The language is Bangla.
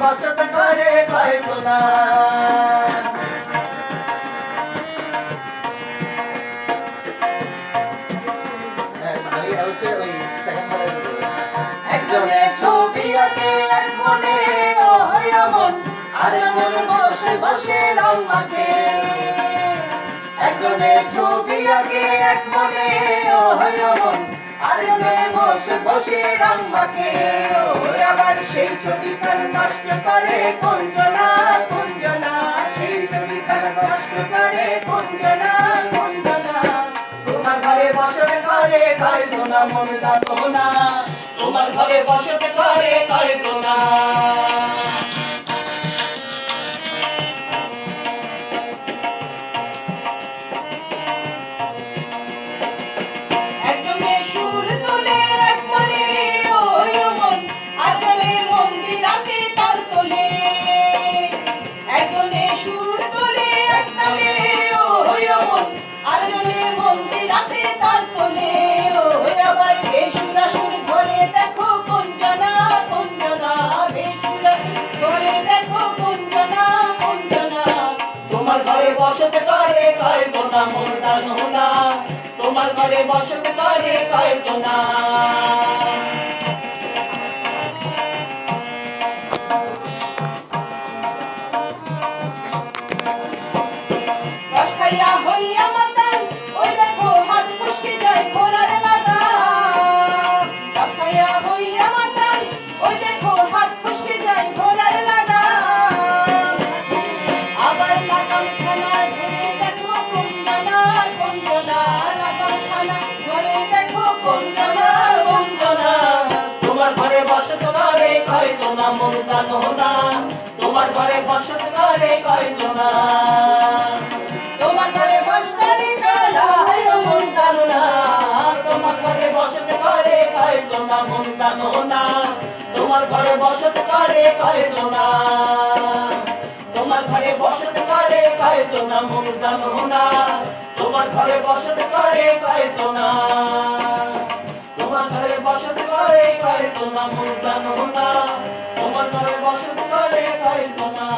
বসত করে কয় সোনা। আমি হচ্ছে ওই সেকেন্ড বারে একজনে ছবি আঁকে এক মনে ও হইয়া মন, আরেকজনে বসে বসে রং মাখে। একজনে ছবি আঁকে এক মনে ও হইয়া মন, আরেকজনে বসে বসে রং মাখে। আবার সেই ছবিখান নষ্ট করে কোনজনা কোনজনা, সেই ছবিখান নষ্ট করে কোনজনা কোনজনা। তোমার ঘরে বসত করে কয় সোনা মন জানো না, তোমার ঘরে বসত করে কয় সোনা। একজনে সুর তোলে এক মনে ও হইয়া মন, আরেকজনে মন্দিরাতে তাল তোলে। একজনে সুর তোলে এক তালে ও হইয়া মন, আরেকজনে মন্দিরাতে তাল তোলে। আবার বেসুরাসুর ঘরে দেখো কোনজনা কোনজনা, বেসুরাসুর ঘরে দেখো কোনজনা কোনজনা। তোমার ঘরে বসত করে কয় সোনা মন জানো না, তোমার ঘরে বসত করে কয় সোনা। রস খাইয়া হইয়া মাতাল, ওই দেখো হাত ফসকে যায় ঘোড়ার লাগা। রস খাইয়া হইয়া মাতাল, ওই দেখো হাত ফসকে যায় ঘোড়ার লাগা। আবার লাগাম খানা ধরে দেখো কোনজনা কোনজনা, লাগাম খানা ধরে দেখো কোনজনা কোনজনা। তোমার ঘরে বসত করে কয় সোনা মন জানো না, তোমার ঘরে বসত করে কয় সোনা। তোমার ঘরে বসবানি কারা হয় ও মন জানো না, তোমার ঘরে বসত করে কয় সোনা মন জানো না, তোমার ঘরে বসত করে কয় সোনা। তোমার ঘরে বসত করে কয় সোনা মন জানো না, তোমার ঘরে বসত করে কয় সোনা। তোমার ঘরে বসত করে কয় সোনা মন জানো না, তোমার ঘরে বসত করে কয় সোনা।